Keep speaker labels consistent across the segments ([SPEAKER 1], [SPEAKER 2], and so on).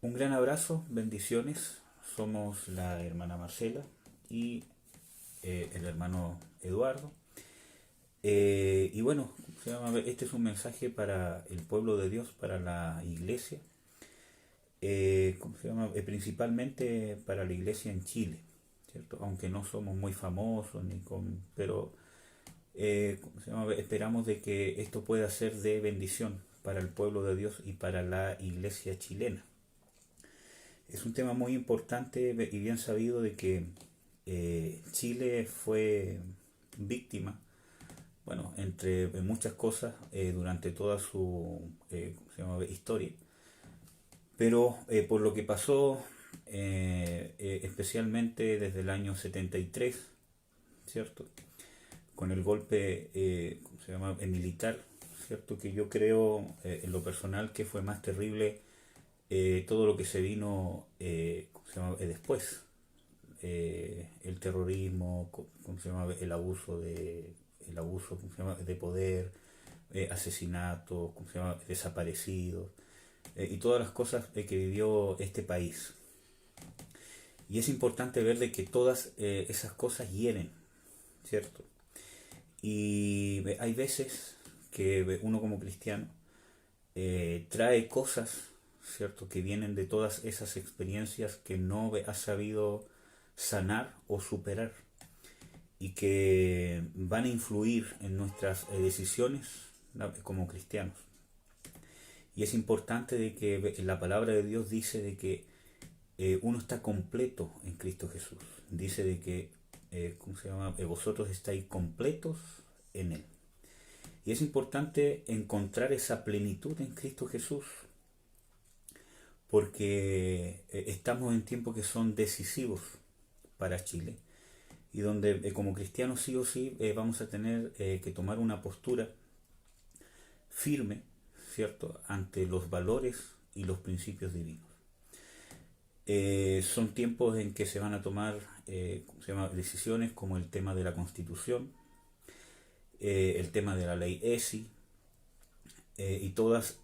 [SPEAKER 1] Un gran abrazo, bendiciones. Somos la hermana Marcela y el hermano Eduardo. Y bueno, este es un mensaje para el pueblo de Dios, para la iglesia, principalmente para la iglesia en Chile, ¿cierto? Aunque no somos muy famosos, pero esperamos de que esto pueda ser de bendición para el pueblo de Dios y para la iglesia chilena. Es un tema muy importante y bien sabido de que Chile fue víctima, bueno, entre muchas cosas, durante toda su ¿cómo se llama? Historia. Pero por lo que pasó, especialmente desde el año 73, ¿cierto? Con el golpe ¿cómo se llama? Militar, ¿cierto? Que yo creo, en lo personal, que fue más terrible todo lo que se vino ¿cómo se llama? Después. El terrorismo, ¿cómo se llama? El abuso, ¿cómo se llama? De poder, asesinatos, ¿cómo se llama? Desaparecidos, y todas las cosas que vivió este país. Y es importante ver de que todas esas cosas hieren, ¿cierto? Y hay veces que uno como cristiano trae cosas, ¿cierto? Que vienen de todas esas experiencias que no ha sabido sanar o superar y que van a influir en nuestras decisiones, ¿no? Como cristianos. Y es importante de que la palabra de Dios dice de que uno está completo en Cristo Jesús. Dice de que, ¿cómo se llama? Vosotros estáis completos en Él. Y es importante encontrar esa plenitud en Cristo Jesús, porque estamos en tiempos que son decisivos para Chile y donde como cristianos sí o sí vamos a tener que tomar una postura firme, ¿cierto?, ante los valores y los principios divinos. Son tiempos en que se van a tomar ¿cómo se llama? Decisiones como el tema de la Constitución, el tema de la ley ESI, y todas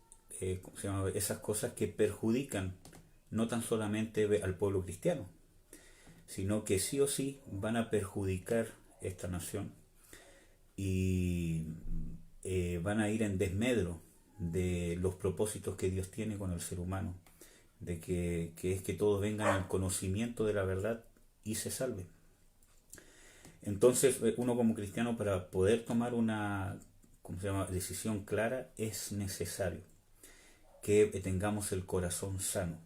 [SPEAKER 1] ¿cómo se llama? Esas cosas que perjudican no tan solamente al pueblo cristiano, sino que sí o sí van a perjudicar esta nación y van a ir en desmedro de los propósitos que Dios tiene con el ser humano, de que es que todos vengan al conocimiento de la verdad y se salven. Entonces, uno como cristiano, para poder tomar una, ¿cómo se llama?, decisión clara, es necesario que tengamos el corazón sano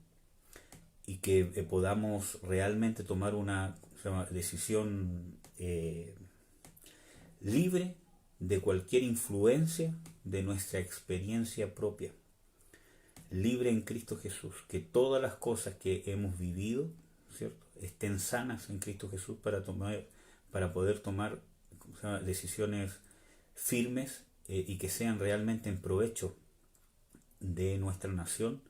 [SPEAKER 1] y que podamos realmente tomar una, ¿cómo se llama?, decisión libre de cualquier influencia de nuestra experiencia propia, libre en Cristo Jesús, que todas las cosas que hemos vivido, ¿cierto?, estén sanas en Cristo Jesús para poder tomar, ¿cómo se llama?, decisiones firmes, y que sean realmente en provecho de nuestra nación,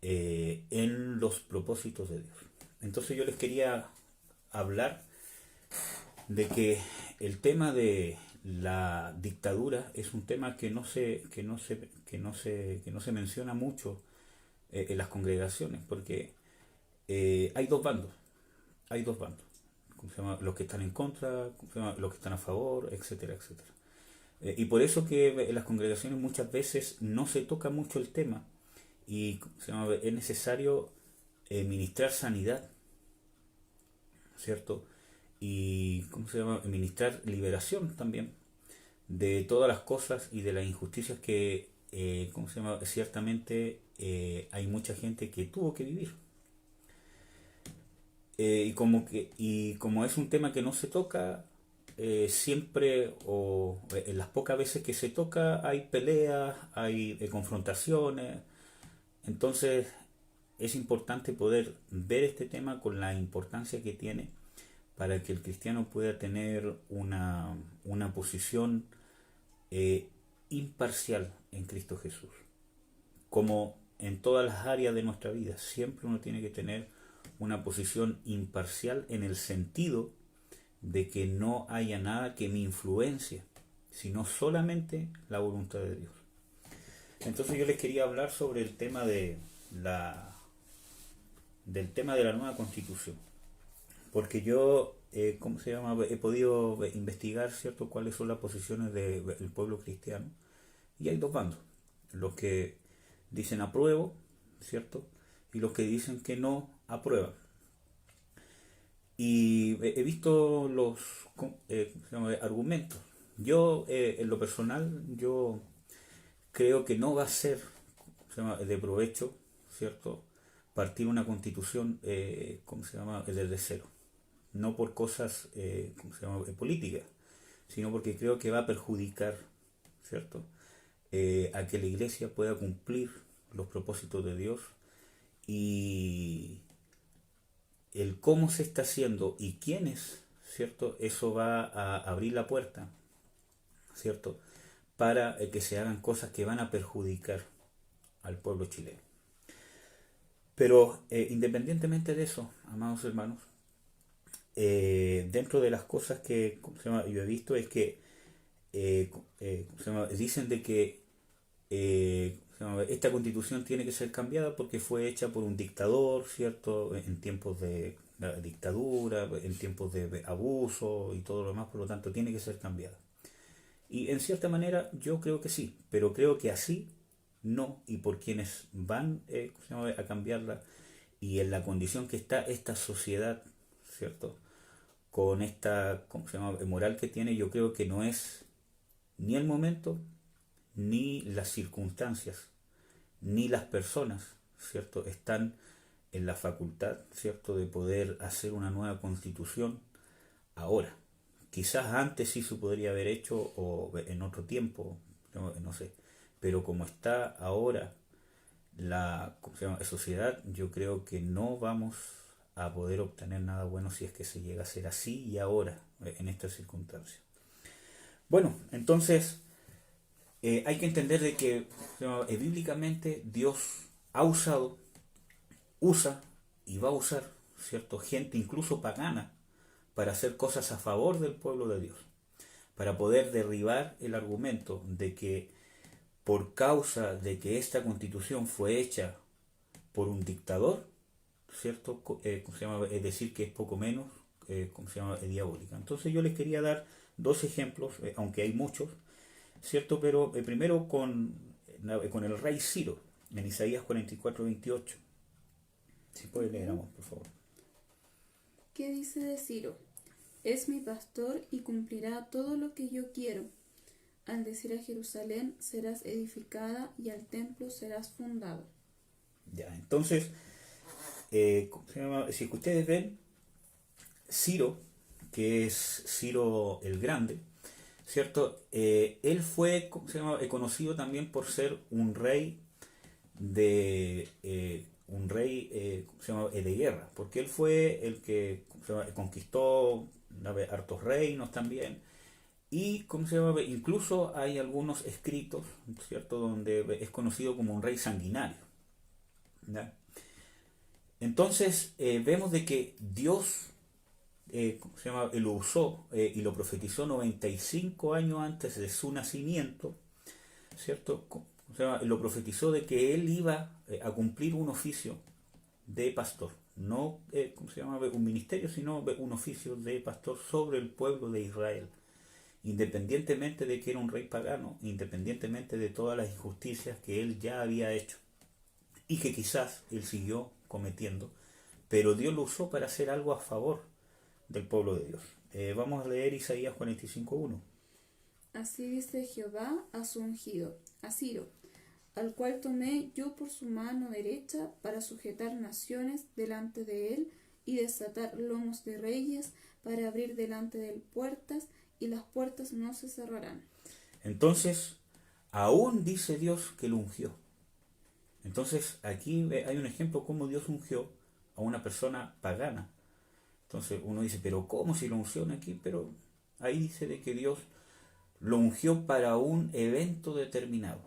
[SPEAKER 1] en los propósitos de Dios. Entonces yo les quería hablar de que el tema de la dictadura es un tema que no se menciona mucho en las congregaciones, porque hay dos bandos, ¿cómo se llama? Los que están en contra, ¿cómo se llama? Los que están a favor, etcétera, etcétera. Y por eso que en las congregaciones muchas veces no se toca mucho el tema y ¿cómo se llama? Es necesario ministrar sanidad, ¿cierto? Y ¿cómo se llama? Ministrar liberación también de todas las cosas y de las injusticias que, ¿cómo se llama? Ciertamente hay mucha gente que tuvo que vivir. Y como es un tema que no se toca, siempre o en las pocas veces que se toca hay peleas, hay confrontaciones. Entonces es importante poder ver este tema con la importancia que tiene para que el cristiano pueda tener una posición eh, imparcial en Cristo Jesús. Como en todas las áreas de nuestra vida, siempre uno tiene que tener una posición imparcial en el sentido de que no haya nada que me influencie, sino solamente la voluntad de Dios. Entonces yo les quería hablar sobre el tema de la del tema de la nueva constitución. Porque yo, ¿cómo se llama? He podido investigar, ¿cierto?, cuáles son las posiciones del pueblo cristiano. Y hay dos bandos. Los que dicen apruebo, ¿cierto? Y los que dicen que no aprueban. Y he visto los ¿cómo se llama? Argumentos. Yo, en lo personal, yo creo que no va a ser, ¿cómo se llama?, de provecho, ¿cierto?, partir una constitución, ¿cómo se llama?, desde cero. No por cosas, ¿cómo se llama?, políticas, sino porque creo que va a perjudicar, ¿cierto?, a que la iglesia pueda cumplir los propósitos de Dios, y el cómo se está haciendo y quiénes, ¿cierto? Eso va a abrir la puerta, ¿cierto?, para que se hagan cosas que van a perjudicar al pueblo chileno. Pero independientemente de eso, amados hermanos, dentro de las cosas que, ¿cómo se llama?, yo he visto es que ¿cómo se llama?, dicen de que ¿cómo se llama?, esta constitución tiene que ser cambiada porque fue hecha por un dictador, ¿cierto?, en tiempos de la dictadura, en tiempos de abuso y todo lo demás, por lo tanto tiene que ser cambiada. Y en cierta manera yo creo que sí, pero creo que así no, y por quienes van ¿cómo se llama?, a cambiarla, y en la condición que está esta sociedad, ¿cierto?, con esta, ¿cómo se llama?, moral que tiene, yo creo que no es ni el momento, ni las circunstancias, ni las personas, ¿cierto?, están en la facultad, ¿cierto?, de poder hacer una nueva constitución ahora. Quizás antes sí se podría haber hecho, o en otro tiempo, no sé. Pero como está ahora la, ¿cómo se llama?, sociedad, yo creo que no vamos a poder obtener nada bueno si es que se llega a ser así y ahora, en estas circunstancias. Bueno, entonces hay que entender de que bíblicamente Dios ha usado, usa y va a usar, ¿cierto?, gente incluso pagana para hacer cosas a favor del pueblo de Dios, para poder derribar el argumento de que por causa de que esta constitución fue hecha por un dictador, ¿cierto?, ¿cómo se llama?, es decir, que es poco menos, ¿cómo se llama?, diabólica. Entonces yo les quería dar dos ejemplos, aunque hay muchos, ¿cierto? Pero primero con el rey Ciro, en Isaías 44:28. Si puede leer, amor, por favor.
[SPEAKER 2] ¿Qué dice de Ciro? Es mi pastor y cumplirá todo lo que yo quiero. Al decir a Jerusalén serás edificada y al templo serás fundado.
[SPEAKER 1] Ya, entonces, ¿cómo se llama? Si ustedes ven, Ciro, que es Ciro el Grande, ¿cierto? Él fue, ¿cómo se llama?, conocido también por ser un rey ¿cómo se llama?, de guerra, porque él fue el que, ¿cómo se llama?, conquistó hartos reinos también. Y, ¿cómo se llama?, incluso hay algunos escritos, ¿cierto?, donde es conocido como un rey sanguinario, ¿ya? Entonces, vemos de que Dios, ¿cómo se llama?, lo usó y lo profetizó 95 años antes de su nacimiento, ¿cierto? O sea, lo profetizó de que él iba a cumplir un oficio de pastor, no ¿cómo se llama?, un ministerio, sino un oficio de pastor sobre el pueblo de Israel, independientemente de que era un rey pagano, independientemente de todas las injusticias que él ya había hecho y que quizás él siguió cometiendo, pero Dios lo usó para hacer algo a favor del pueblo de Dios. Vamos a leer Isaías 45:1.
[SPEAKER 2] Así dice Jehová a su ungido, a Ciro, al cual tomé yo por su mano derecha para sujetar naciones delante de él y desatar lomos de reyes, para abrir delante de él puertas, y las puertas no se cerrarán.
[SPEAKER 1] Entonces, aún dice Dios que lo ungió. Entonces, aquí hay un ejemplo cómo Dios ungió a una persona pagana. Entonces uno dice, pero ¿cómo si lo ungió aquí? Pero ahí dice de que Dios lo ungió para un evento determinado.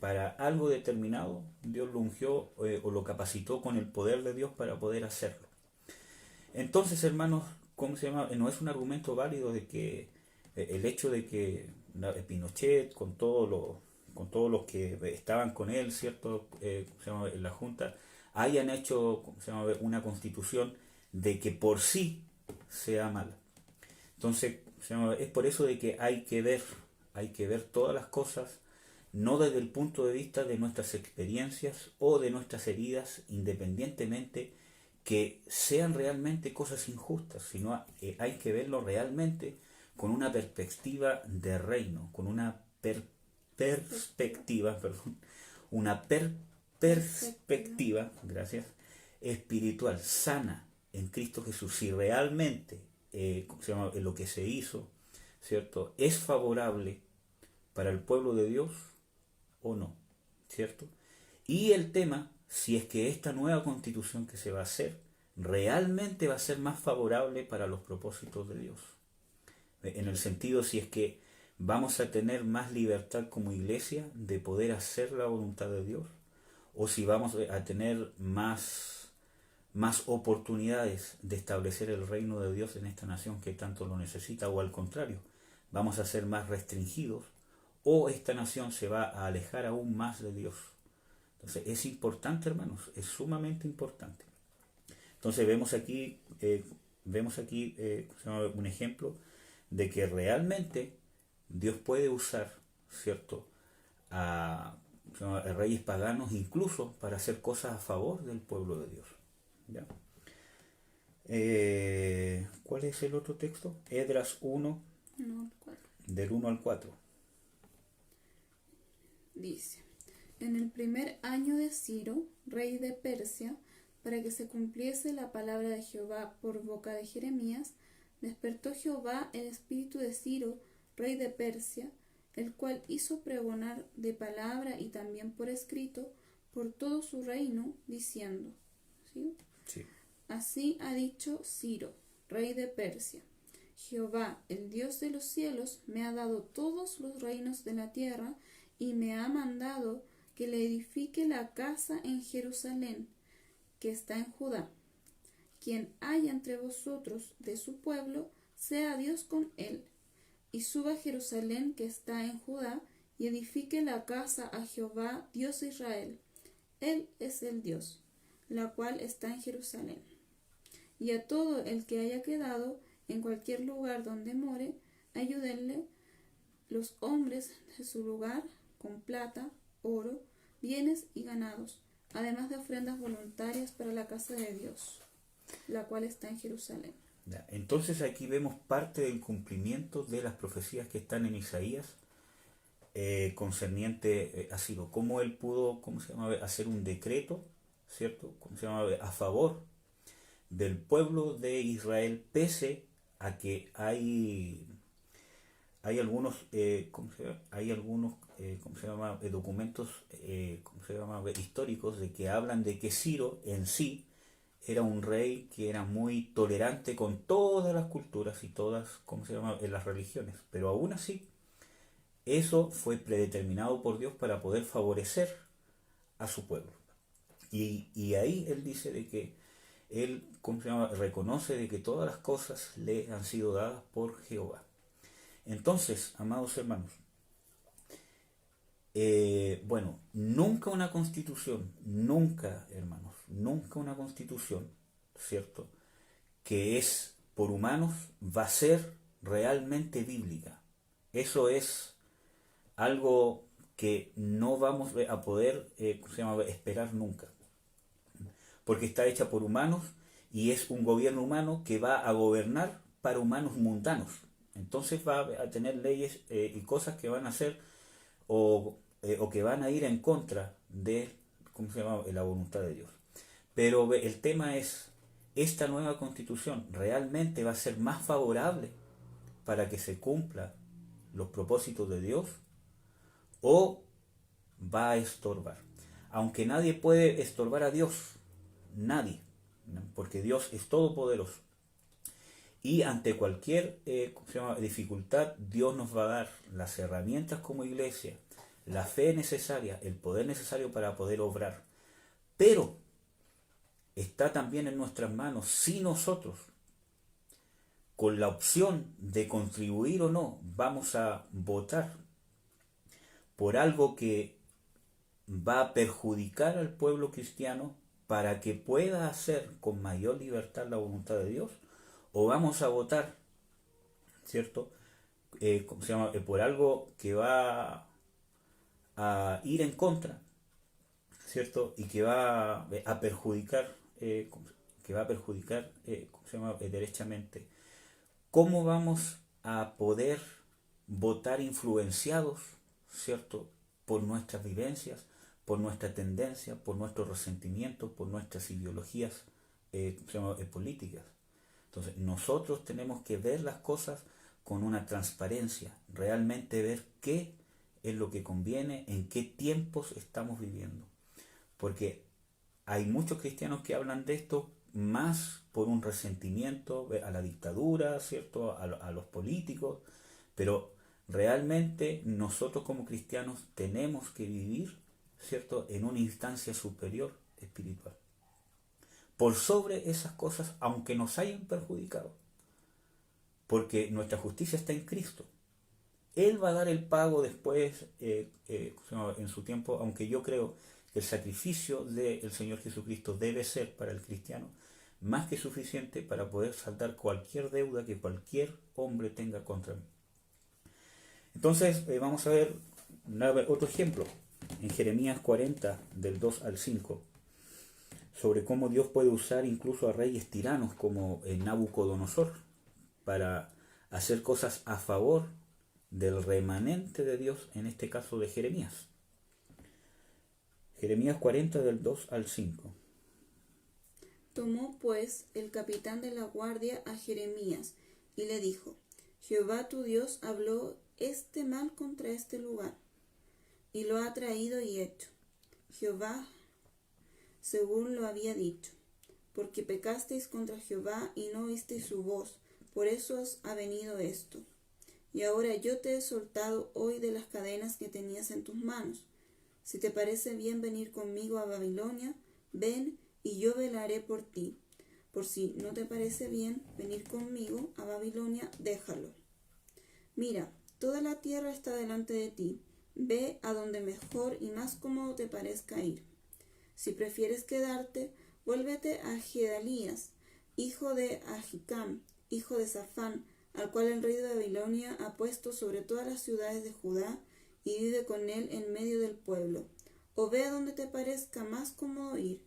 [SPEAKER 1] Para algo determinado, Dios lo ungió o lo capacitó con el poder de Dios para poder hacerlo. Entonces, hermanos, ¿cómo se llama? No es un argumento válido de que el hecho de que Pinochet, con todos los que estaban con él, ¿cierto? ¿Cómo se llama?, en la Junta, hayan hecho, ¿cómo se llama?, una constitución de que por sí sea mala. Entonces, es por eso de que hay que ver todas las cosas, no desde el punto de vista de nuestras experiencias o de nuestras heridas, independientemente que sean realmente cosas injustas, sino hay que verlo realmente con una perspectiva de reino, con una perspectiva, perdón, una perspectiva, gracias, espiritual, sana en Cristo Jesús. Si realmente ¿cómo se llama?, lo que se hizo, ¿cierto?, es favorable para el pueblo de Dios o no, ¿cierto? Y el tema, si es que esta nueva constitución que se va a hacer realmente va a ser más favorable para los propósitos de Dios. En el sentido, si es que vamos a tener más libertad como iglesia de poder hacer la voluntad de Dios, o si vamos a tener más oportunidades de establecer el reino de Dios en esta nación que tanto lo necesita, o al contrario, vamos a ser más restringidos, o esta nación se va a alejar aún más de Dios. Entonces es importante, hermanos, es sumamente importante. Entonces vemos aquí un ejemplo de que realmente Dios puede usar, ¿cierto?, a reyes paganos incluso para hacer cosas a favor del pueblo de Dios. ¿Ya? ¿Cuál es el otro texto? Esdras 1,
[SPEAKER 2] No, ¿cuál?
[SPEAKER 1] del 1 al 4.
[SPEAKER 2] Dice, en el primer año de Ciro, rey de Persia, para que se cumpliese la palabra de Jehová por boca de Jeremías, despertó Jehová el espíritu de Ciro, rey de Persia, el cual hizo pregonar de palabra y también por escrito por todo su reino, diciendo, ¿sí?
[SPEAKER 1] Sí.
[SPEAKER 2] Así ha dicho Ciro, rey de Persia, Jehová, el Dios de los cielos, me ha dado todos los reinos de la tierra y me ha mandado que le edifique la casa en Jerusalén, que está en Judá. Quien haya entre vosotros de su pueblo, sea Dios con él, y suba a Jerusalén que está en Judá, y edifique la casa a Jehová, Dios de Israel. Él es el Dios, la cual está en Jerusalén. Y a todo el que haya quedado en cualquier lugar donde more, ayúdenle los hombres de su lugar con plata, oro, bienes y ganados, además de ofrendas voluntarias para la casa de Dios, la cual está en Jerusalén.
[SPEAKER 1] Entonces aquí vemos parte del cumplimiento de las profecías que están en Isaías concerniente a Ciro. Cómo él pudo, hacer un decreto, ¿cierto?, a favor del pueblo de Israel, pese a que hay algunos documentos históricos de que hablan de que Ciro en sí era un rey que era muy tolerante con todas las culturas y todas las religiones, pero aún así eso fue predeterminado por Dios para poder favorecer a su pueblo. Y ahí él dice de que él reconoce de que todas las cosas le han sido dadas por Jehová. Entonces, amados hermanos, nunca una constitución, nunca, hermanos, nunca una constitución, ¿cierto?, que es por humanos va a ser realmente bíblica. Eso es algo que no vamos a poder esperar nunca, porque está hecha por humanos y es un gobierno humano que va a gobernar para humanos mundanos. Entonces va a tener leyes y cosas que van a hacer o que van a ir en contra de la voluntad de Dios. Pero el tema es, ¿esta nueva constitución realmente va a ser más favorable para que se cumpla los propósitos de Dios o va a estorbar? Aunque nadie puede estorbar a Dios, nadie, ¿no?, porque Dios es todopoderoso. Y ante cualquier dificultad, Dios nos va a dar las herramientas como iglesia, la fe necesaria, el poder necesario para poder obrar. Pero está también en nuestras manos si nosotros, con la opción de contribuir o no, vamos a votar por algo que va a perjudicar al pueblo cristiano para que pueda hacer con mayor libertad la voluntad de Dios? ¿O vamos a votar, ¿cierto? ¿Cómo se llama? Por algo que va a ir en contra, ¿cierto? Y que va a perjudicar, ¿cómo se llama? Derechamente. ¿Cómo vamos a poder votar influenciados, ¿cierto? Por nuestras vivencias, por nuestra tendencia, por nuestros resentimientos, por nuestras ideologías políticas? Entonces, nosotros tenemos que ver las cosas con una transparencia, realmente ver qué es lo que conviene, en qué tiempos estamos viviendo. Porque hay muchos cristianos que hablan de esto más por un resentimiento a la dictadura, ¿cierto? A los políticos, pero realmente nosotros como cristianos tenemos que vivir, ¿cierto?, en una instancia superior espiritual. Por sobre esas cosas, aunque nos hayan perjudicado. Porque nuestra justicia está en Cristo. Él va a dar el pago después, en su tiempo, aunque yo creo que el sacrificio del Señor Jesucristo debe ser para el cristiano más que suficiente para poder saldar cualquier deuda que cualquier hombre tenga contra mí. Entonces, vamos a ver otro ejemplo, en Jeremías 40, del 2 al 5, sobre cómo Dios puede usar incluso a reyes tiranos como Nabucodonosor para hacer cosas a favor del remanente de Dios, en este caso de Jeremías. Jeremías 40 del 2 al 5.
[SPEAKER 2] Tomó pues el capitán de la guardia a Jeremías y le dijo: Jehová tu Dios habló este mal contra este lugar, y lo ha traído y hecho Jehová según lo había dicho, porque pecasteis contra Jehová y no oísteis su voz, por eso os ha venido esto. Y ahora yo te he soltado hoy de las cadenas que tenías en tus manos. Si te parece bien venir conmigo a Babilonia, ven, y yo velaré por ti. Por si no te parece bien venir conmigo a Babilonia, déjalo. Mira, toda la tierra está delante de ti. Ve a donde mejor y más cómodo te parezca ir. Si prefieres quedarte, vuélvete a Gedalías, hijo de Ahicam, hijo de Safán, al cual el rey de Babilonia ha puesto sobre todas las ciudades de Judá, y vive con él en medio del pueblo. O ve a donde te parezca más cómodo ir.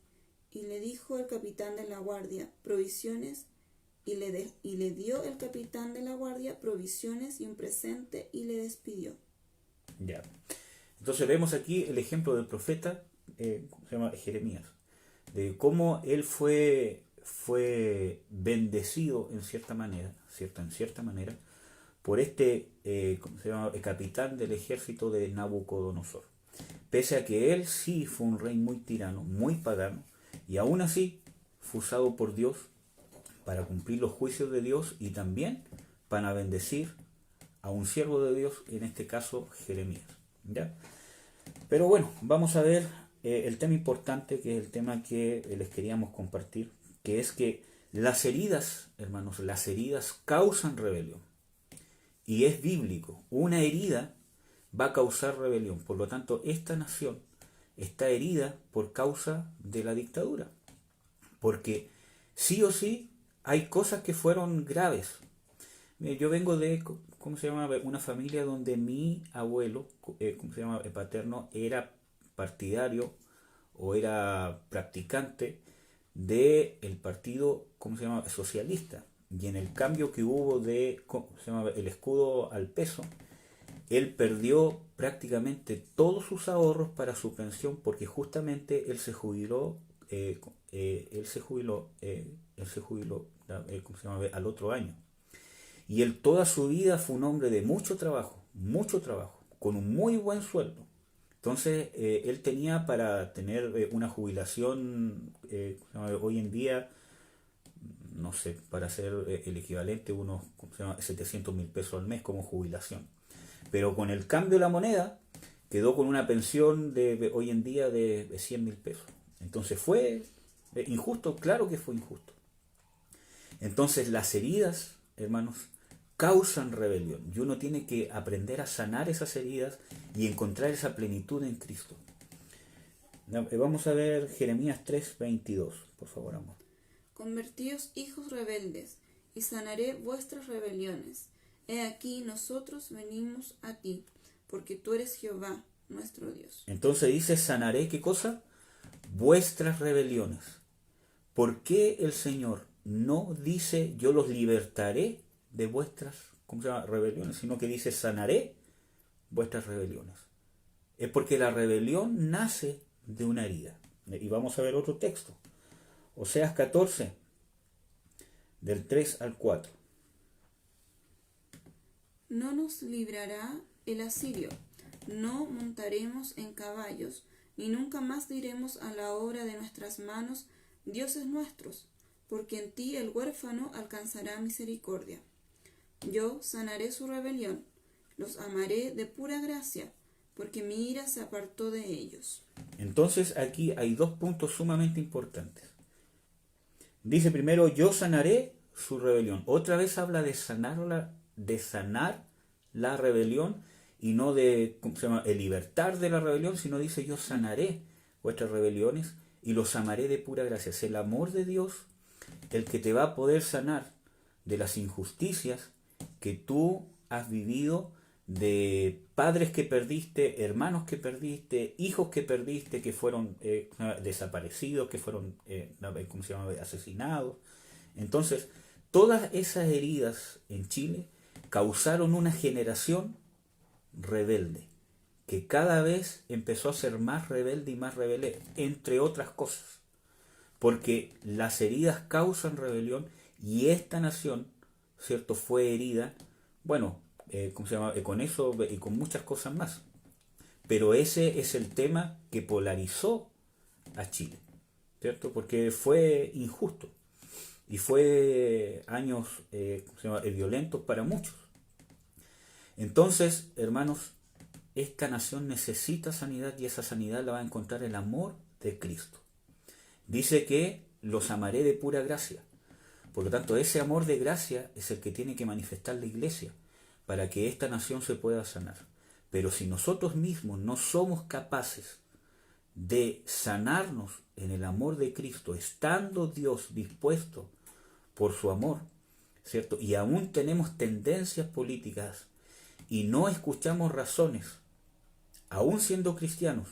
[SPEAKER 2] Y le dijo el capitán de la guardia: provisiones, y le dio el capitán de la guardia provisiones y un presente, y le despidió.
[SPEAKER 1] Ya. Entonces vemos aquí el ejemplo del profeta, ¿cómo se llama? Jeremías, de cómo él fue bendecido en cierta manera, por ¿cómo se llama? El capitán del ejército de Nabucodonosor. Pese a que él sí fue un rey muy tirano, muy pagano, y aún así fue usado por Dios para cumplir los juicios de Dios y también para bendecir a un siervo de Dios, en este caso Jeremías. ¿Ya? Pero bueno, vamos a ver el tema importante, que es el tema que les queríamos compartir, que es que las heridas, hermanos, las heridas causan rebelión. Y es bíblico. Una herida va a causar rebelión. Por lo tanto, esta nación está herida por causa de la dictadura. Porque sí o sí hay cosas que fueron graves. Yo vengo de, ¿cómo se llama?, una familia donde mi abuelo, ¿cómo se llama?, paterno, era partidario o era practicante del partido, ¿cómo se llama?, socialista. Y en el cambio que hubo de, ¿cómo se llama?, el escudo al peso, él perdió prácticamente todos sus ahorros para su pensión, porque justamente él se jubiló, ¿cómo se llama?, al otro año. Y él toda su vida fue un hombre de mucho trabajo, con un muy buen sueldo. Entonces, él tenía para tener una jubilación, hoy en día, no sé, para hacer el equivalente, unos 700.000 pesos al mes como jubilación. Pero con el cambio de la moneda, quedó con una pensión de hoy en día de 100.000 pesos. Entonces, ¿fue injusto? Claro que fue injusto. Entonces, las heridas, hermanos, causan rebelión, y uno tiene que aprender a sanar esas heridas y encontrar esa plenitud en Cristo. Vamos a ver Jeremías 3:22, por favor, amor.
[SPEAKER 2] Convertíos hijos rebeldes, y sanaré vuestras rebeliones. He aquí nosotros venimos a ti, porque tú eres Jehová, nuestro Dios.
[SPEAKER 1] Entonces dice, sanaré, ¿qué cosa? Vuestras rebeliones. ¿Por qué el Señor no dice, yo los libertaré de vuestras, ¿cómo se llama?, rebeliones, sino que dice, sanaré vuestras rebeliones? Es porque la rebelión nace de una herida. Y vamos a ver otro texto. Oseas 14, del 3 al 4.
[SPEAKER 2] No nos librará el asirio, no montaremos en caballos, ni nunca más diremos a la obra de nuestras manos, dioses nuestros, porque en ti el huérfano alcanzará misericordia. Yo sanaré su rebelión, los amaré de pura gracia, porque mi ira se apartó de ellos.
[SPEAKER 1] Entonces aquí hay dos puntos sumamente importantes. Dice primero, yo sanaré su rebelión. Otra vez habla de sanar la rebelión y no de, ¿cómo se llama?, el libertar de la rebelión, sino dice, yo sanaré vuestras rebeliones y los amaré de pura gracia. Es el amor de Dios el que te va a poder sanar de las injusticias que tú has vivido, de padres que perdiste, hermanos que perdiste, hijos que perdiste, que fueron desaparecidos, que fueron ¿cómo se llama?, asesinados. Entonces, todas esas heridas en Chile causaron una generación rebelde, que cada vez empezó a ser más rebelde y más rebelde, entre otras cosas, porque las heridas causan rebelión y esta nación, ¿cierto?, fue herida, bueno, ¿cómo se llama?, con eso y con muchas cosas más. Pero ese es el tema que polarizó a Chile, ¿cierto? Porque fue injusto y fue años ¿cómo se llama?, violentos para muchos. Entonces, hermanos, esta nación necesita sanidad y esa sanidad la va a encontrar el amor de Cristo. Dice que los amaré de pura gracia. Por lo tanto, ese amor de gracia es el que tiene que manifestar la iglesia para que esta nación se pueda sanar. Pero si nosotros mismos no somos capaces de sanarnos en el amor de Cristo, estando Dios dispuesto por su amor, ¿cierto?, y aún tenemos tendencias políticas y no escuchamos razones, aún siendo cristianos,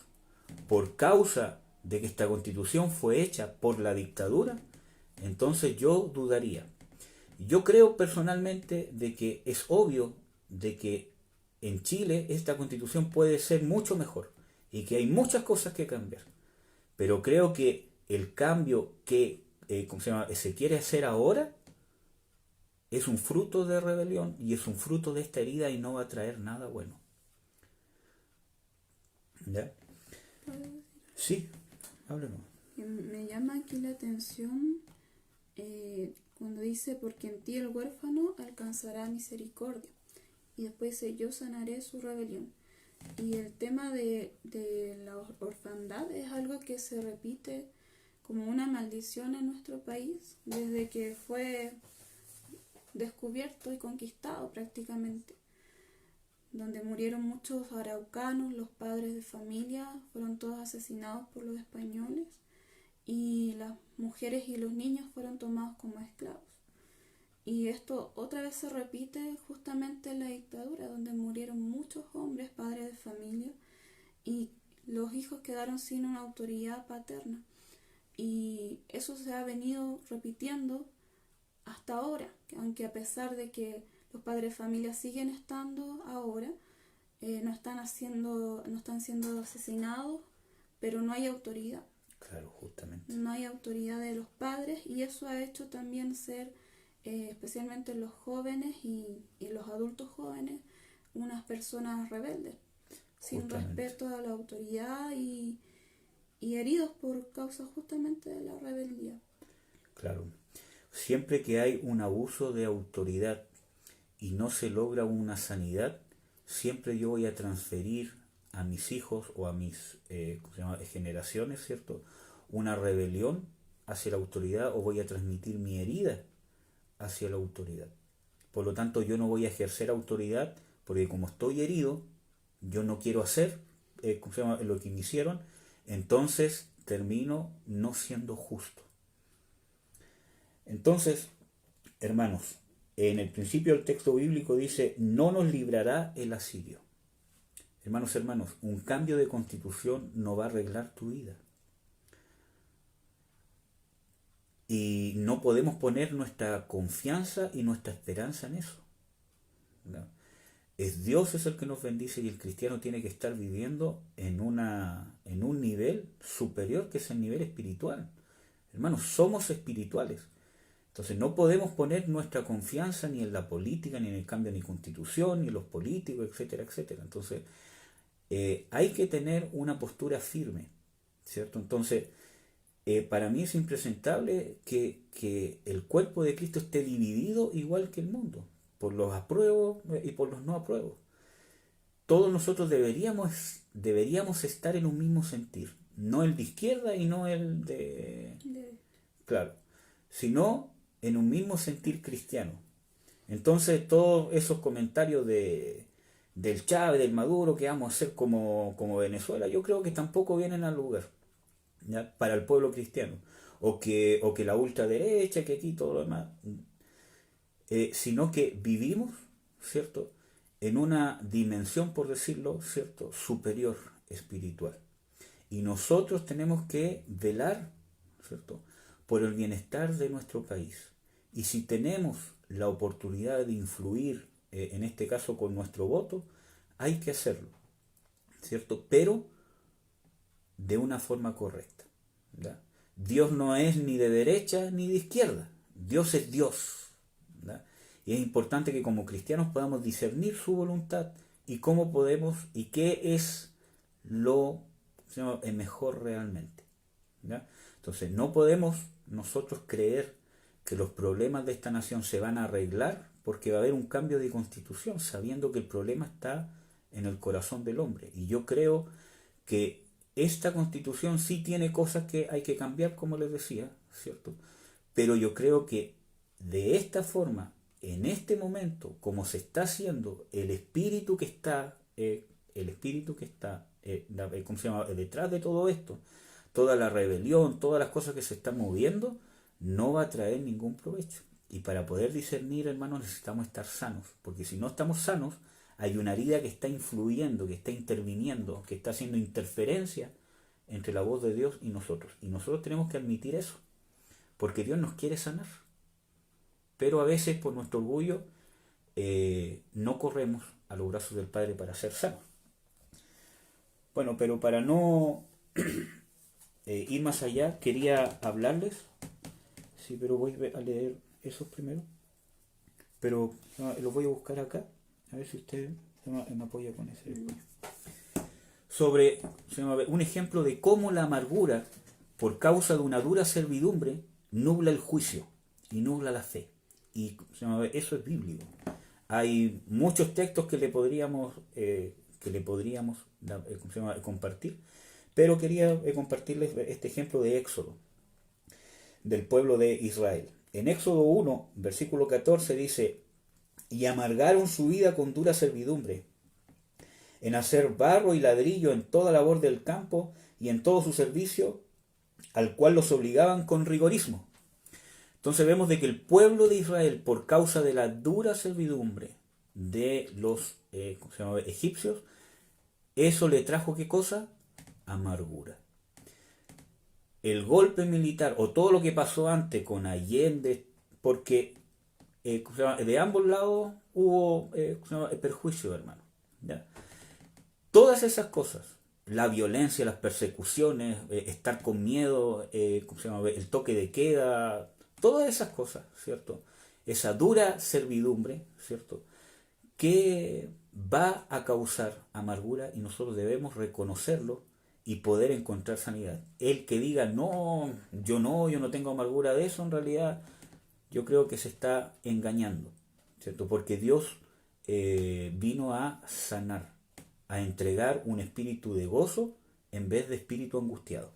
[SPEAKER 1] por causa de que esta constitución fue hecha por la dictadura, entonces yo dudaría. Yo creo personalmente de que es obvio de que en Chile esta constitución puede ser mucho mejor y que hay muchas cosas que cambiar. Pero creo que el cambio que ¿cómo se llama?, se quiere hacer ahora es un fruto de rebelión y es un fruto de esta herida y no va a traer nada bueno. ¿Ya? Sí, háblanos.
[SPEAKER 2] Me llama aquí la atención cuando dice, porque en ti el huérfano alcanzará misericordia. Y después dice, yo sanaré su rebelión. Y el tema de la orfandad es algo que se repite como una maldición en nuestro país desde que fue descubierto y conquistado prácticamente, donde murieron muchos araucanos, los padres de familia fueron todos asesinados por los españoles y las mujeres y los niños fueron tomados como esclavos. Y esto otra vez se repite justamente en la dictadura, donde murieron muchos hombres, padres de familia, y los hijos quedaron sin una autoridad paterna. Y eso se ha venido repitiendo hasta ahora, aunque a pesar de que los padres de familia siguen estando ahora, no están siendo asesinados, pero no hay autoridad.
[SPEAKER 1] Claro, justamente.
[SPEAKER 2] No hay autoridad de los padres y eso ha hecho también ser, especialmente los jóvenes y los adultos jóvenes, unas personas rebeldes, sin respeto a la autoridad y heridos por causa justamente de la rebeldía.
[SPEAKER 1] Claro. Siempre que hay un abuso de autoridad y no se logra una sanidad, siempre yo voy a transferir a mis hijos o a mis ¿cómo se llama?, generaciones, ¿cierto?, una rebelión hacia la autoridad, o voy a transmitir mi herida hacia la autoridad. Por lo tanto, yo no voy a ejercer autoridad porque como estoy herido, yo no quiero hacer ¿cómo se llama?, lo que me hicieron, entonces termino no siendo justo. Entonces, hermanos, en el principio del texto bíblico dice, no nos librará el asirio. Hermanos, un cambio de constitución no va a arreglar tu vida. Y no podemos poner nuestra confianza y nuestra esperanza en eso. ¿No? Dios es el que nos bendice y el cristiano tiene que estar viviendo en un nivel superior que es el nivel espiritual. Hermanos, somos espirituales. Entonces no podemos poner nuestra confianza ni en la política, ni en el cambio de constitución, ni en los políticos, etcétera, etcétera. Entonces hay que tener una postura firme, ¿cierto? Entonces, para mí es impresentable que el cuerpo de Cristo esté dividido igual que el mundo, por los apruebos y por los no apruebos. Todos nosotros deberíamos estar en un mismo sentir, no el de izquierda y no el de... Claro, sino en un mismo sentir cristiano. Entonces todos esos comentarios del Chávez, del Maduro, que vamos a hacer como Venezuela, yo creo que tampoco vienen al lugar, ¿ya? Para el pueblo cristiano. O que la ultraderecha, que aquí todo lo demás. Sino que vivimos, ¿cierto?, en una dimensión, por decirlo, ¿cierto?, superior espiritual. Y nosotros tenemos que velar, ¿cierto?, por el bienestar de nuestro país. Y si tenemos la oportunidad de influir, en este caso con nuestro voto, hay que hacerlo, ¿cierto? Pero de una forma correcta, ¿ya? Dios no es ni de derecha ni de izquierda. Dios es Dios, ¿ya? Y es importante que como cristianos podamos discernir su voluntad y cómo podemos y qué es lo mejor realmente, ¿ya? Entonces no podemos nosotros creer que los problemas de esta nación se van a arreglar porque va a haber un cambio de constitución, sabiendo que el problema está en el corazón del hombre. Y yo creo que esta constitución sí tiene cosas que hay que cambiar, como les decía, ¿cierto? Pero yo creo que de esta forma, en este momento, como se está haciendo, el espíritu que está ¿cómo se llama?, detrás de todo esto, toda la rebelión, todas las cosas que se están moviendo, no va a traer ningún provecho. Y para poder discernir, hermanos, necesitamos estar sanos, porque si no estamos sanos, hay una herida que está influyendo, que está interviniendo, que está haciendo interferencia entre la voz de Dios y nosotros. Y nosotros tenemos que admitir eso, porque Dios nos quiere sanar. Pero a veces por nuestro orgullo no corremos a los brazos del Padre para ser sanos. Bueno, pero para no ir más allá, quería hablarles. Sí, pero voy a leer esos primero. Pero los voy a buscar acá. A ver si usted me apoya con ese. Sobre un ejemplo de cómo la amargura, por causa de una dura servidumbre, nubla el juicio y nubla la fe. Y eso es bíblico. Hay muchos textos que le podríamos compartir, pero quería compartirles este ejemplo de Éxodo, del pueblo de Israel. En Éxodo 1, versículo 14 dice: y amargaron su vida con dura servidumbre, en hacer barro y ladrillo en toda labor del campo y en todo su servicio, al cual los obligaban con rigorismo. Entonces vemos de que el pueblo de Israel, por causa de la dura servidumbre de los egipcios, eso le trajo ¿qué cosa? Amargura. El golpe militar o todo lo que pasó antes con Allende, porque de ambos lados hubo perjuicio, hermano, ¿ya? Todas esas cosas, la violencia, las persecuciones, estar con miedo, el toque de queda, todas esas cosas, ¿cierto? Esa dura servidumbre, ¿cierto?, que va a causar amargura, y nosotros debemos reconocerlo y poder encontrar sanidad. El que diga, no, yo no tengo amargura de eso, en realidad yo creo que se está engañando, ¿cierto? Porque Dios vino a sanar, a entregar un espíritu de gozo en vez de espíritu angustiado.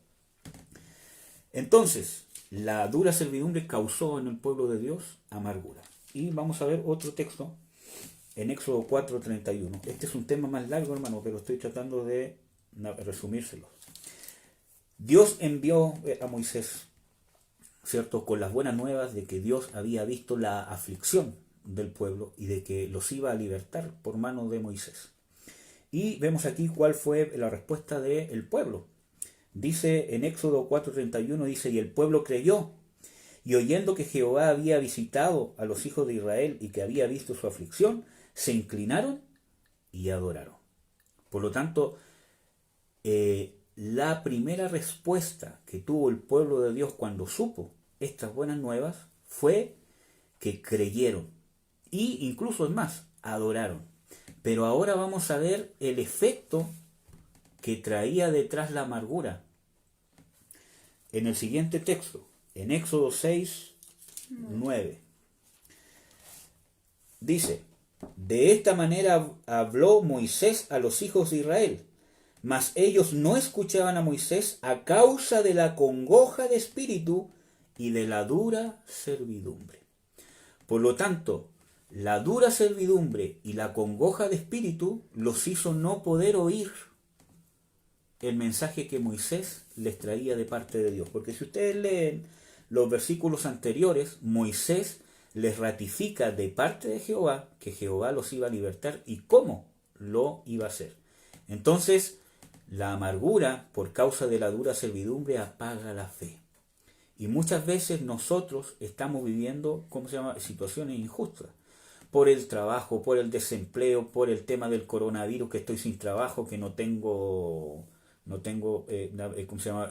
[SPEAKER 1] Entonces, la dura servidumbre causó en el pueblo de Dios amargura. Y vamos a ver otro texto en Éxodo 4:31. Este es un tema más largo, hermano, pero estoy tratando de resumírselo. Dios envió a Moisés, ¿cierto?, con las buenas nuevas de que Dios había visto la aflicción del pueblo y de que los iba a libertar por mano de Moisés. Y vemos aquí cuál fue la respuesta del pueblo. Dice en Éxodo 4:31, dice, y el pueblo creyó, y oyendo que Jehová había visitado a los hijos de Israel y que había visto su aflicción, se inclinaron y adoraron. Por lo tanto, la primera respuesta que tuvo el pueblo de Dios cuando supo estas buenas nuevas fue que creyeron. Y incluso es más, adoraron. Pero ahora vamos a ver el efecto que traía detrás la amargura. En el siguiente texto, en Éxodo 6:9, dice, de esta manera habló Moisés a los hijos de Israel, mas ellos no escuchaban a Moisés a causa de la congoja de espíritu y de la dura servidumbre. Por lo tanto, la dura servidumbre y la congoja de espíritu los hizo no poder oír el mensaje que Moisés les traía de parte de Dios. Porque si ustedes leen los versículos anteriores, Moisés les ratifica de parte de Jehová que Jehová los iba a libertar y cómo lo iba a hacer. Entonces, la amargura por causa de la dura servidumbre apaga la fe. Y muchas veces nosotros estamos viviendo, situaciones injustas. Por el trabajo, por el desempleo, por el tema del coronavirus, que estoy sin trabajo, que no tengo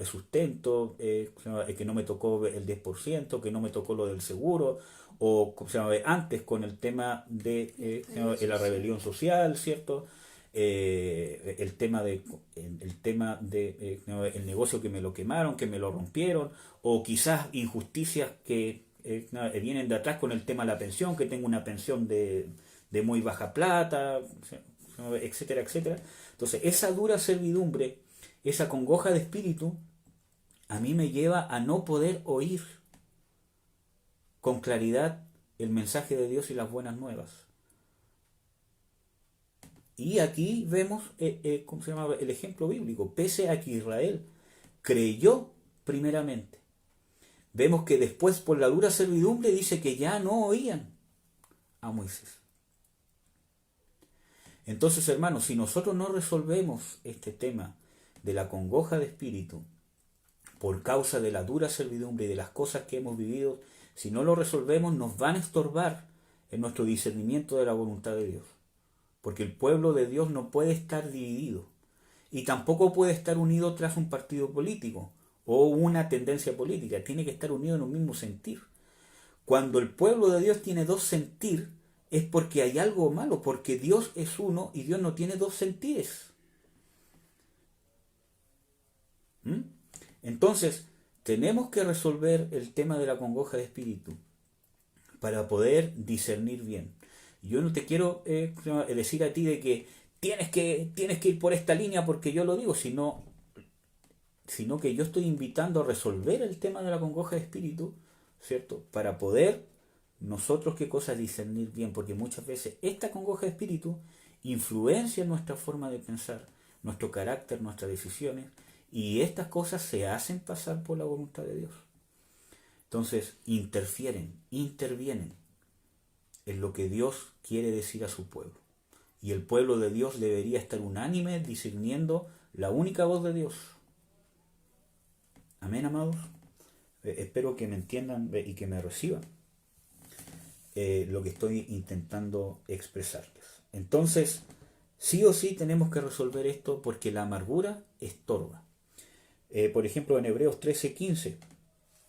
[SPEAKER 1] sustento, que no me tocó el 10%, que no me tocó lo del seguro, o antes con el tema de la rebelión social, ¿cierto? El tema de el negocio, que me lo quemaron, que me lo rompieron, o quizás injusticias que vienen de atrás con el tema de la pensión, que tengo una pensión de muy baja plata, etcétera, etcétera. Entonces, esa dura servidumbre, esa congoja de espíritu, a mí me lleva a no poder oír con claridad el mensaje de Dios y las buenas nuevas. Y aquí vemos el ejemplo bíblico. Pese a que Israel creyó primeramente, vemos que después, por la dura servidumbre, dice que ya no oían a Moisés. Entonces, hermanos, si nosotros no resolvemos este tema de la congoja de espíritu por causa de la dura servidumbre y de las cosas que hemos vivido, si no lo resolvemos, nos van a estorbar en nuestro discernimiento de la voluntad de Dios. Porque el pueblo de Dios no puede estar dividido y tampoco puede estar unido tras un partido político o una tendencia política. Tiene que estar unido en un mismo sentir. Cuando el pueblo de Dios tiene dos sentir, es porque hay algo malo, porque Dios es uno y Dios no tiene dos sentires. Entonces, tenemos que resolver el tema de la congoja de espíritu para poder discernir bien. Yo no te quiero decir a ti de que tienes que ir por esta línea porque yo lo digo, sino que yo estoy invitando a resolver el tema de la congoja de espíritu, ¿cierto? Para poder nosotros, ¿qué cosa? Discernir bien, porque muchas veces esta congoja de espíritu influencia nuestra forma de pensar, nuestro carácter, nuestras decisiones, y estas cosas se hacen pasar por la voluntad de Dios. Entonces, intervienen en lo que Dios quiere decir a su pueblo. Y el pueblo de Dios debería estar unánime discerniendo la única voz de Dios. Amén, amados. Espero que me entiendan y que me reciban lo que estoy intentando expresarles. Entonces, sí o sí tenemos que resolver esto porque la amargura estorba. Por ejemplo, en Hebreos 13:15.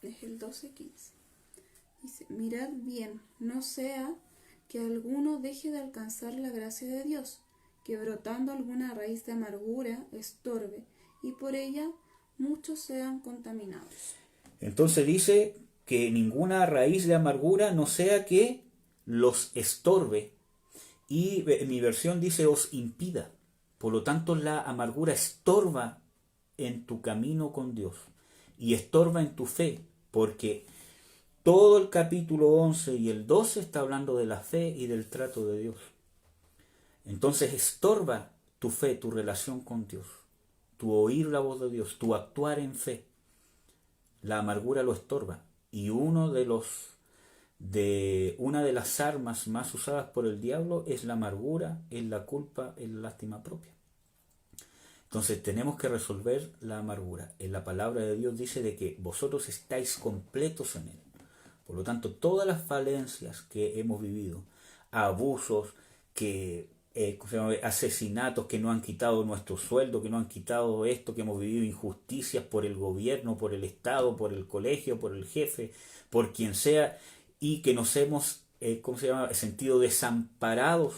[SPEAKER 2] Es el 12:15. Dice, mirad bien, no sea que alguno deje de alcanzar la gracia de Dios, que brotando alguna raíz de amargura estorbe, y por ella muchos sean contaminados.
[SPEAKER 1] Entonces dice que ninguna raíz de amargura no sea que los estorbe. Y en mi versión dice os impida. Por lo tanto, la amargura estorba en tu camino con Dios y estorba en tu fe, porque todo el capítulo 11 y el 12 está hablando de la fe y del trato de Dios. Entonces estorba tu fe, tu relación con Dios. tu oír la voz de Dios, tu actuar en fe. La amargura lo estorba. Y una de las armas más usadas por el diablo es la amargura, es la culpa, es la lástima propia. Entonces tenemos que resolver la amargura. En la palabra de Dios dice de que vosotros estáis completos en Él. Por lo tanto, todas las falencias que hemos vivido, abusos, asesinatos que no han quitado nuestro sueldo, que no han quitado esto, que hemos vivido injusticias por el gobierno, por el Estado, por el colegio, por el jefe, por quien sea, y que nos hemos sentido desamparados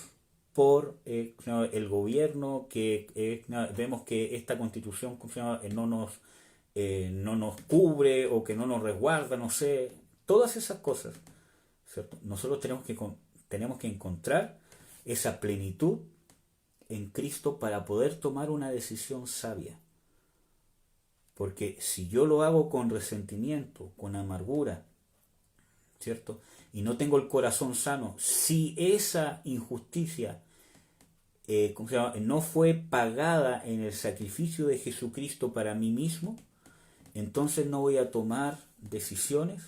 [SPEAKER 1] por el gobierno, que vemos que esta constitución no nos cubre o que no nos resguarda, no sé, todas esas cosas, ¿cierto? Nosotros tenemos que encontrar esa plenitud en Cristo para poder tomar una decisión sabia. Porque si yo lo hago con resentimiento, con amargura, ¿cierto? Y no tengo el corazón sano, si esa injusticia no fue pagada en el sacrificio de Jesucristo para mí mismo, entonces no voy a tomar decisiones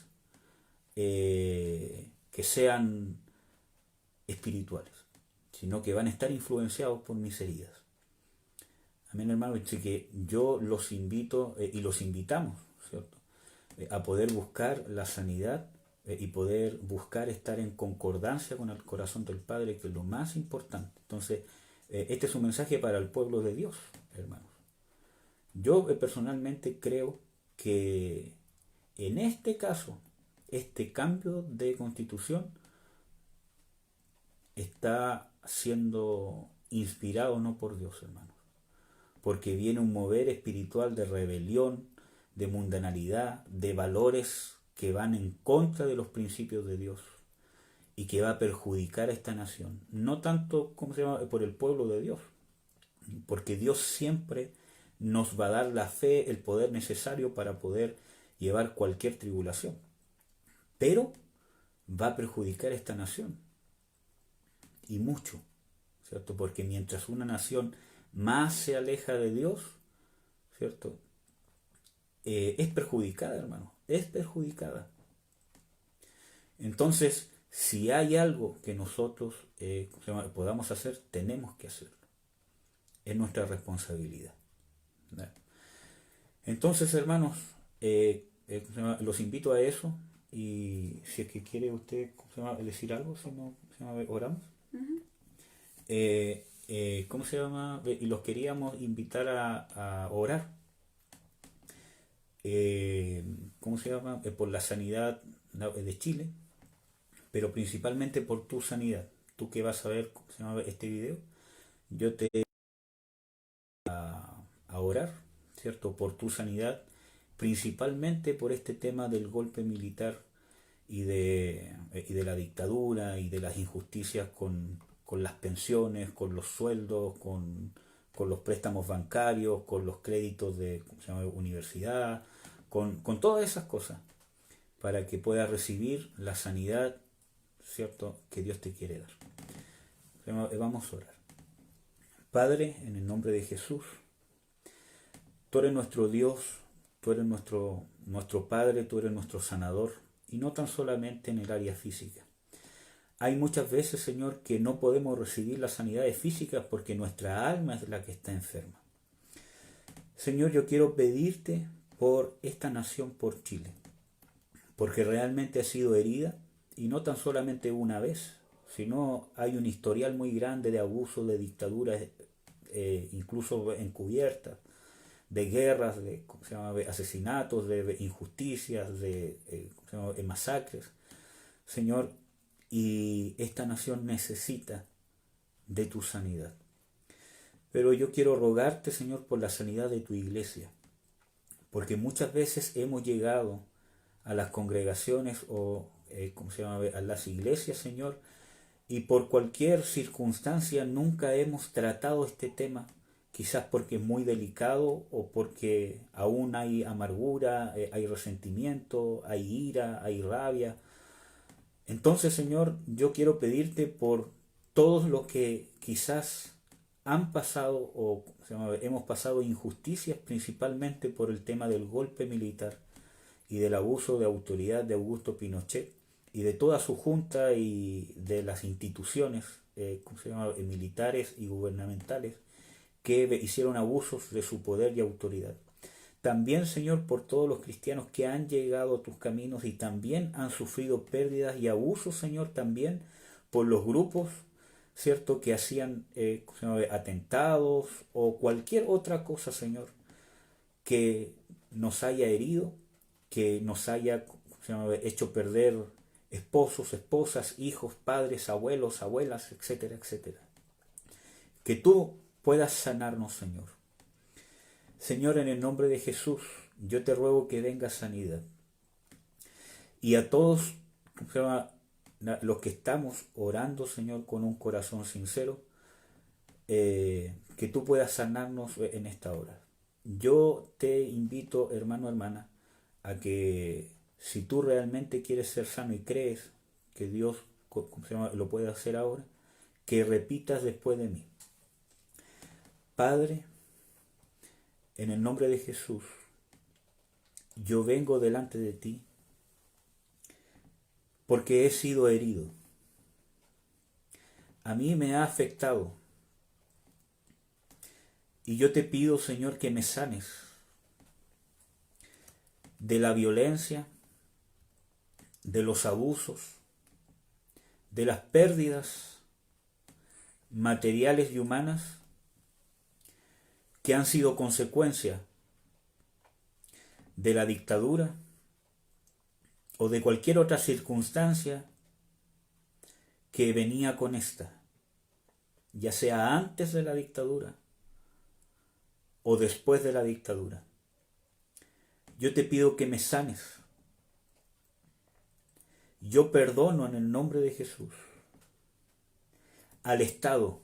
[SPEAKER 1] que sean espirituales, sino que van a estar influenciados por mis heridas. Amén, hermano. Así que yo los invito y los invitamos, ¿cierto? A poder buscar la sanidad y poder buscar estar en concordancia con el corazón del Padre, que es lo más importante. Entonces, este es un mensaje para el pueblo de Dios, hermanos. Yo personalmente creo que en este caso, este cambio de constitución está siendo inspirado no por Dios, hermanos, porque viene un mover espiritual de rebelión, de mundanalidad, de valores que van en contra de los principios de Dios y que va a perjudicar a esta nación, no tanto por el pueblo de Dios, porque Dios siempre nos va a dar la fe, el poder necesario para poder llevar cualquier tribulación, pero va a perjudicar a esta nación, y mucho, ¿cierto? Porque mientras una nación más se aleja de Dios, ¿cierto? Es perjudicada, hermano, es perjudicada. Entonces, si hay algo que nosotros podamos hacer, tenemos que hacerlo. Es nuestra responsabilidad, ¿verdad? Entonces, hermanos, los invito a eso. Y si es que quiere usted decir algo, si no, oramos.
[SPEAKER 2] Ujú.
[SPEAKER 1] ¿Cómo se llama? Y los queríamos invitar a orar. ¿Cómo se llama? Por la sanidad de Chile, pero principalmente por tu sanidad. Tú que vas a ver ¿cómo se llama? Este video, yo te a orar, ¿cierto? Por tu sanidad, principalmente por este tema del golpe militar y de la dictadura y de las injusticias con las pensiones, con los sueldos, con los préstamos bancarios, con los créditos de ¿cómo se llama? Universidad, con todas esas cosas, para que puedas recibir la sanidad, ¿cierto?, que Dios te quiere dar. Vamos a orar. Padre, en el nombre de Jesús, tú eres nuestro Dios, tú eres nuestro Padre, tú eres nuestro sanador, y no tan solamente en el área física. Hay muchas veces, Señor, que no podemos recibir las sanidades físicas porque nuestra alma es la que está enferma. Señor, yo quiero pedirte por esta nación, por Chile, porque realmente ha sido herida, y no tan solamente una vez, sino hay un historial muy grande de abuso, de dictaduras, incluso encubiertas, de guerras, de asesinatos, de injusticias, de masacres, Señor, y esta nación necesita de tu sanidad. Pero yo quiero rogarte, Señor, por la sanidad de tu iglesia, porque muchas veces hemos llegado a las congregaciones o a las iglesias, Señor, y por cualquier circunstancia nunca hemos tratado este tema, quizás porque es muy delicado o porque aún hay amargura, hay resentimiento, hay ira, hay rabia. Entonces, Señor, yo quiero pedirte por todos los que quizás han pasado hemos pasado injusticias principalmente por el tema del golpe militar y del abuso de autoridad de Augusto Pinochet y de toda su junta y de las instituciones militares y gubernamentales que hicieron abusos de su poder y autoridad. También, Señor, por todos los cristianos que han llegado a tus caminos y también han sufrido pérdidas y abusos, Señor, también por los grupos, ¿cierto?, que hacían atentados o cualquier otra cosa, Señor, que nos haya herido, que nos haya hecho perder esposos, esposas, hijos, padres, abuelos, abuelas, etcétera, etcétera. Que tú puedas sanarnos, Señor. Señor, en el nombre de Jesús, yo te ruego que venga sanidad. Y a todos los que estamos orando, Señor, con un corazón sincero, que tú puedas sanarnos en esta hora. Yo te invito, hermano, hermana, a que si tú realmente quieres ser sano y crees que Dios lo puede hacer ahora, que repitas después de mí. Padre, en el nombre de Jesús, yo vengo delante de ti porque he sido herido. A mí me ha afectado. Y yo te pido, Señor, que me sanes de la violencia, de los abusos, de las pérdidas materiales y humanas que han sido consecuencia de la dictadura o de cualquier otra circunstancia que venía con esta, ya sea antes de la dictadura o después de la dictadura. Yo te pido que me sanes. Yo perdono en el nombre de Jesús al Estado.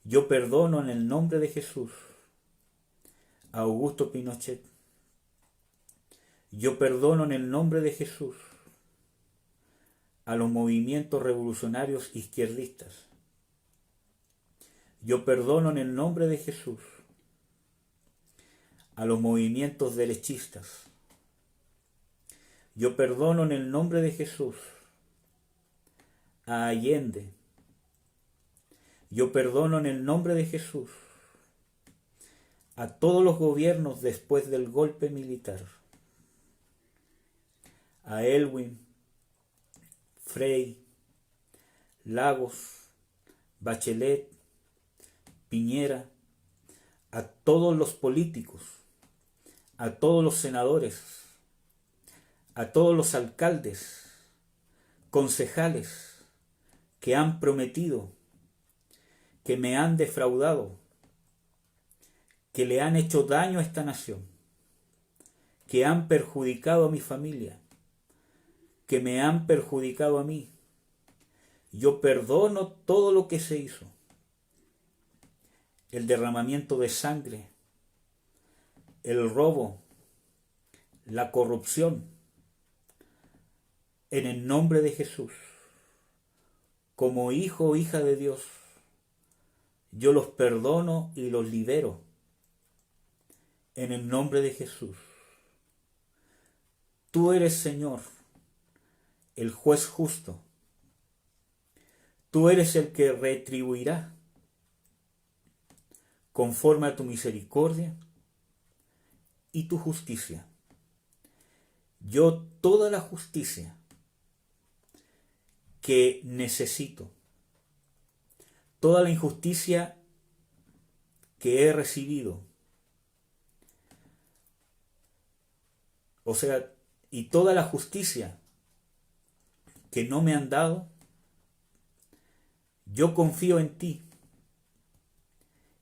[SPEAKER 1] Yo perdono en el nombre de Jesús a Augusto Pinochet. Yo perdono en el nombre de Jesús a los movimientos revolucionarios izquierdistas. Yo perdono en el nombre de Jesús a los movimientos derechistas. Yo perdono en el nombre de Jesús a Allende. Yo perdono en el nombre de Jesús a todos los gobiernos después del golpe militar. A Elwin, Frei, Lagos, Bachelet, Piñera, a todos los políticos, a todos los senadores, a todos los alcaldes, concejales que han prometido, que me han defraudado, que le han hecho daño a esta nación, que han perjudicado a mi familia, que me han perjudicado a mí. Yo perdono todo lo que se hizo. El derramamiento de sangre, el robo, la corrupción. En el nombre de Jesús, como hijo o hija de Dios, yo los perdono y los libero. En el nombre de Jesús. Tú eres, Señor, el juez justo. Tú eres el que retribuirá conforme a tu misericordia y tu justicia. Yo toda la justicia que necesito, toda la injusticia que he recibido, y toda la justicia que no me han dado, yo confío en ti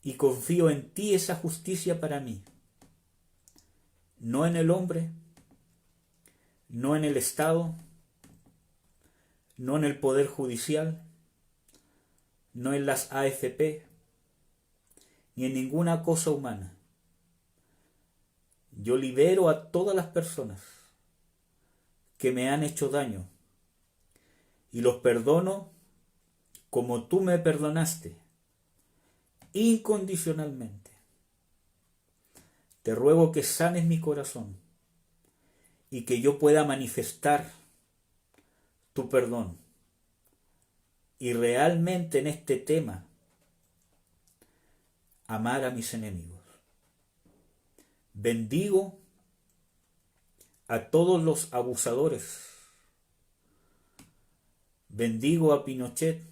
[SPEAKER 1] y confío en ti esa justicia para mí, no en el hombre, no en el Estado, no en el Poder Judicial, no en las AFP, ni en ninguna cosa humana. Yo libero a todas las personas que me han hecho daño y los perdono como tú me perdonaste incondicionalmente, te ruego que sanes mi corazón y que yo pueda manifestar tu perdón. Y realmente en este tema, amar a mis enemigos. Bendigo a todos los abusadores. Bendigo a Pinochet.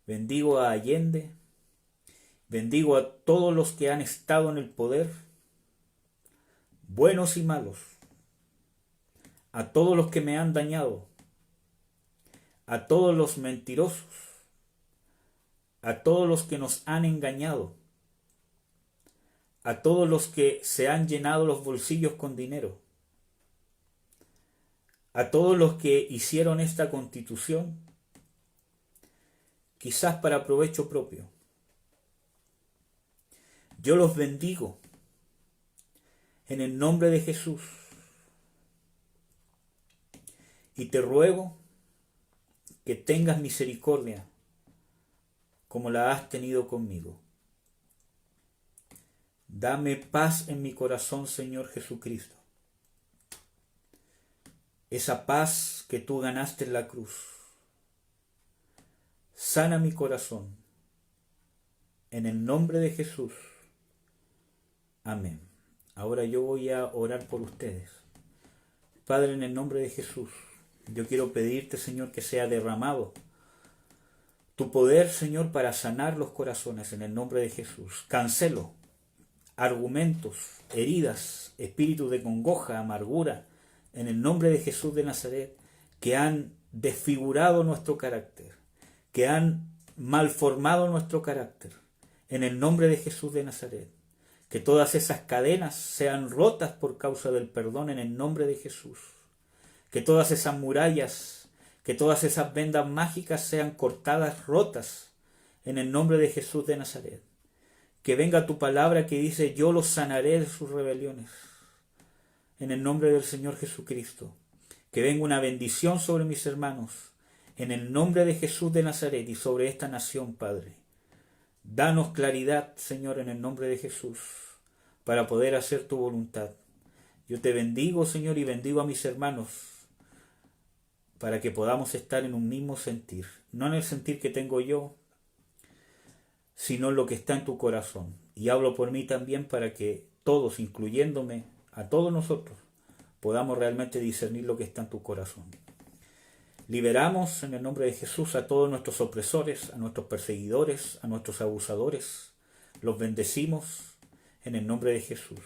[SPEAKER 1] Bendigo a Allende. Bendigo a todos los que han estado en el poder, buenos y malos. A todos los que me han dañado. A todos los mentirosos. A todos los que nos han engañado. A todos los que se han llenado los bolsillos con dinero. A todos los que hicieron esta constitución, quizás para provecho propio. Yo los bendigo en el nombre de Jesús y te ruego que tengas misericordia como la has tenido conmigo. Dame paz en mi corazón, Señor Jesucristo. Esa paz que tú ganaste en la cruz. Sana mi corazón. En el nombre de Jesús. Amén. Ahora yo voy a orar por ustedes. Padre, en el nombre de Jesús, yo quiero pedirte, Señor, que sea derramado tu poder, Señor, para sanar los corazones en el nombre de Jesús. Cancelo argumentos, heridas, espíritus de congoja, amargura, en el nombre de Jesús de Nazaret, que han desfigurado nuestro carácter, que han malformado nuestro carácter, en el nombre de Jesús de Nazaret. Que todas esas cadenas sean rotas por causa del perdón en el nombre de Jesús. Que todas esas murallas, que todas esas vendas mágicas sean cortadas, rotas, en el nombre de Jesús de Nazaret. Que venga tu palabra que dice, yo los sanaré de sus rebeliones. En el nombre del Señor Jesucristo. Que venga una bendición sobre mis hermanos. En el nombre de Jesús de Nazaret y sobre esta nación, Padre. Danos claridad, Señor, en el nombre de Jesús, para poder hacer tu voluntad. Yo te bendigo, Señor, y bendigo a mis hermanos, para que podamos estar en un mismo sentir. No en el sentir que tengo yo, sino en lo que está en tu corazón. Y hablo por mí también para que todos, incluyéndome, a todos nosotros, podamos realmente discernir lo que está en tu corazón. Liberamos en el nombre de Jesús a todos nuestros opresores, a nuestros perseguidores, a nuestros abusadores. Los bendecimos en el nombre de Jesús.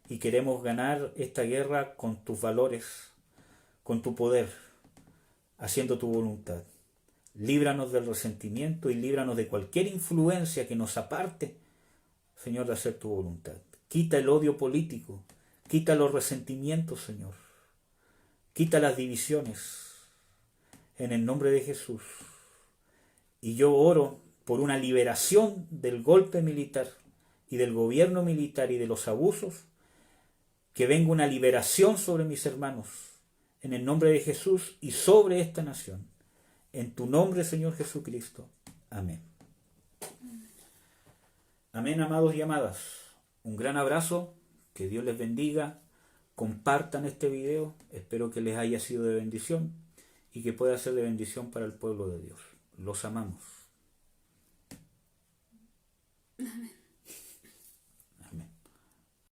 [SPEAKER 1] Y queremos ganar esta guerra con tus valores, con tu poder, haciendo tu voluntad. Líbranos del resentimiento y líbranos de cualquier influencia que nos aparte, Señor, de hacer tu voluntad. Quita el odio político, quita los resentimientos, Señor. Quita las divisiones. En el nombre de Jesús. Y yo oro por una liberación del golpe militar y del gobierno militar y de los abusos, que venga una liberación sobre mis hermanos, en el nombre de Jesús y sobre esta nación. En tu nombre, Señor Jesucristo. Amén. Amén, amados y amadas. Un gran abrazo, que Dios les bendiga. Compartan este video, espero que les haya sido de bendición y que pueda ser de bendición para el pueblo de Dios. Los amamos.
[SPEAKER 2] Amén.